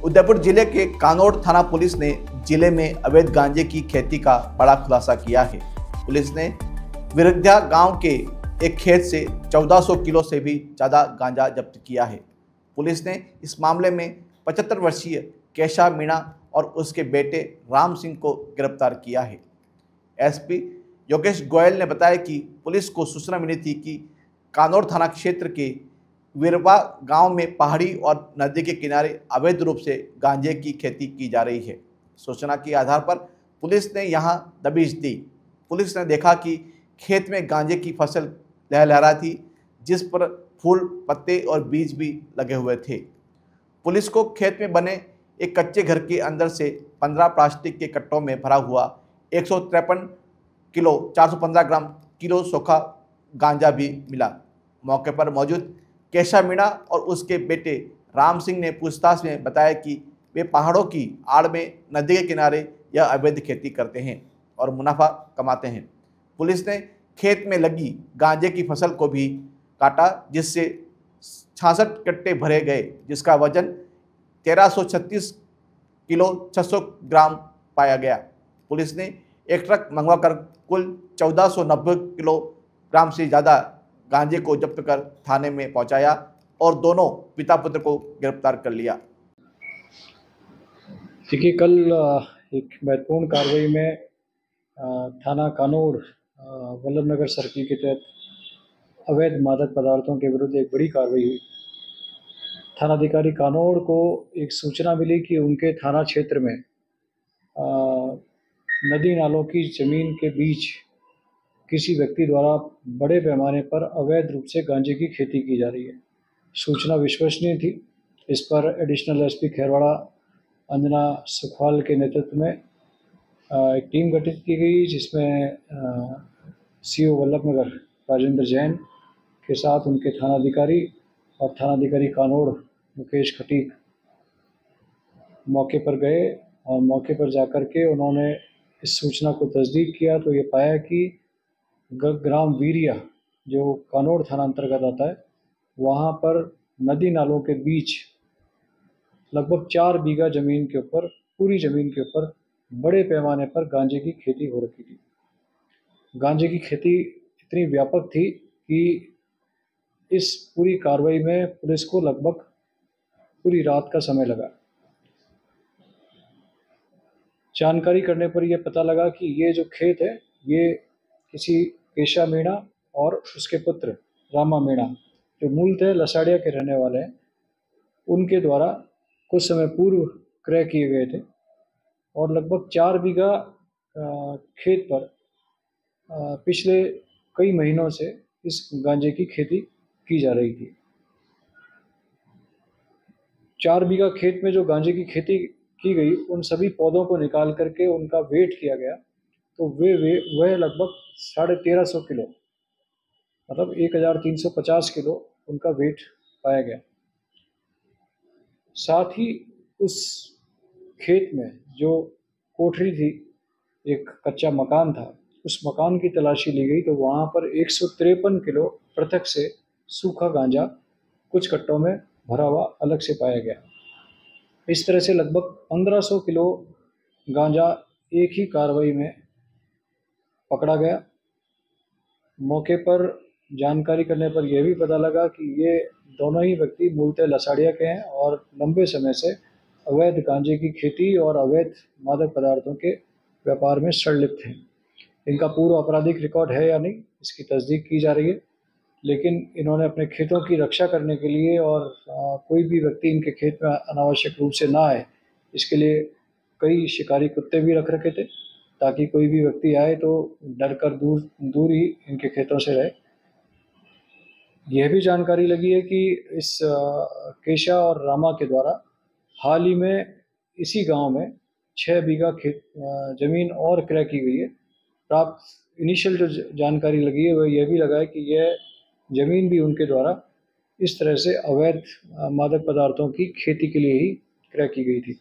उदयपुर जिले के कानोड़ थाना पुलिस ने जिले में अवैध गांजे की खेती का बड़ा खुलासा किया है। पुलिस ने विरध्या गांव के एक खेत से 1400 किलो से भी ज़्यादा गांजा जब्त किया है। पुलिस ने इस मामले में 75 वर्षीय केशा मीणा और उसके बेटे राम सिंह को गिरफ्तार किया है। एसपी योगेश गोयल ने बताया कि पुलिस को सूचना मिली थी कि कानोड़ थाना क्षेत्र के विरवा गांव में पहाड़ी और नदी के किनारे अवैध रूप से गांजे की खेती की जा रही है। सूचना के आधार पर पुलिस ने यहां दबिश दी। पुलिस ने देखा कि खेत में गांजे की फसल लहलहा थी, जिस पर फूल, पत्ते और बीज भी लगे हुए थे। पुलिस को खेत में बने एक कच्चे घर के अंदर से 15 प्लास्टिक के कट्टों में भरा हुआ 153 किलो 415 ग्राम किलो सूखा गांजा भी मिला। मौके पर मौजूद केशा मीणा और उसके बेटे राम सिंह ने पूछताछ में बताया कि वे पहाड़ों की आड़ में नदी के किनारे यह अवैध खेती करते हैं और मुनाफा कमाते हैं। पुलिस ने खेत में लगी गांजे की फसल को भी काटा, जिससे 66 कट्टे भरे गए, जिसका वजन 1336 किलो 600 ग्राम पाया गया। पुलिस ने एक ट्रक मंगवाकर कुल 1490 किलोग्राम से ज़्यादा गांजे को जब्त कर थाने में पहुंचाया और दोनों पिता पुत्र को गिरफ्तार कर लिया। देखिए, कल एक महत्वपूर्ण कार्रवाई में थाना कानोड़ वल्लभनगर सर्किल के तहत अवैध मादक पदार्थों के विरुद्ध एक बड़ी कार्रवाई हुई। थानाधिकारी कानोड़ को एक सूचना मिली कि उनके थाना क्षेत्र में नदी नालों की जमीन के बीच किसी व्यक्ति द्वारा बड़े पैमाने पर अवैध रूप से गांजे की खेती की जा रही है। सूचना विश्वसनीय थी। इस पर एडिशनल एसपी खैरवाड़ा अंजना सुखवाल के नेतृत्व में एक टीम गठित की गई, जिसमें सीओ वल्लभनगर राजेंद्र जैन के साथ उनके थानाधिकारी और थानाधिकारी कानोड़ मुकेश खटीक मौके पर गए और मौके पर जाकर के उन्होंने इस सूचना को तस्दीक किया तो ये पाया कि ग्राम वीरिया, जो कानोड़ थाना अंतर्गत आता है, वहाँ पर नदी नालों के बीच लगभग 4 बीघा ज़मीन के ऊपर, पूरी ज़मीन के ऊपर बड़े पैमाने पर गांजे की खेती हो रखी थी। गांजे की खेती इतनी व्यापक थी कि इस पूरी कार्रवाई में पुलिस को लगभग पूरी रात का समय लगा। जानकारी करने पर यह पता लगा कि ये जो खेत है, ये किसी केशा मीणा और उसके पुत्र रामा मीणा, जो मूलतः लसाड़िया के रहने वाले हैं, उनके द्वारा कुछ समय पूर्व क्रय किए गए थे और लगभग 4 बीघा खेत पर पिछले कई महीनों से इस गांजे की खेती की जा रही थी। 4 बीघा खेत में जो गांजे की खेती की गई, उन सभी पौधों को निकाल करके उनका वेट किया गया तो वह लगभग 1350 किलो, मतलब 1350 किलो उनका वेट पाया गया। साथ ही उस खेत में जो कोठरी थी, एक कच्चा मकान था, उस मकान की तलाशी ली गई तो वहाँ पर 153 किलो पृथक से सूखा गांजा कुछ कट्टों में भरा हुआ अलग से पाया गया। इस तरह से लगभग 1500 किलो गांजा एक ही कार्रवाई में पकड़ा गया। मौके पर जानकारी करने पर यह भी पता लगा कि ये दोनों ही व्यक्ति मूलतः लसाड़िया के हैं और लंबे समय से अवैध गांजे की खेती और अवैध मादक पदार्थों के व्यापार में संलिप्त हैं। इनका पूर्व आपराधिक रिकॉर्ड है या नहीं, इसकी तस्दीक की जा रही है, लेकिन इन्होंने अपने खेतों की रक्षा करने के लिए और कोई भी व्यक्ति इनके खेत में अनावश्यक रूप से ना आए, इसके लिए कई शिकारी कुत्ते भी रख रखे थे, ताकि कोई भी व्यक्ति आए तो डर कर दूर ही इनके खेतों से रहे। यह भी जानकारी लगी है कि इस केशा और रामा के द्वारा हाल ही में इसी गांव में 6 बीघा खेत ज़मीन और क्रय की गई है। प्राप्त इनिशियल जो जानकारी लगी है वह यह भी लगा है कि यह ज़मीन भी उनके द्वारा इस तरह से अवैध मादक पदार्थों की खेती के लिए ही क्रय की गई थी।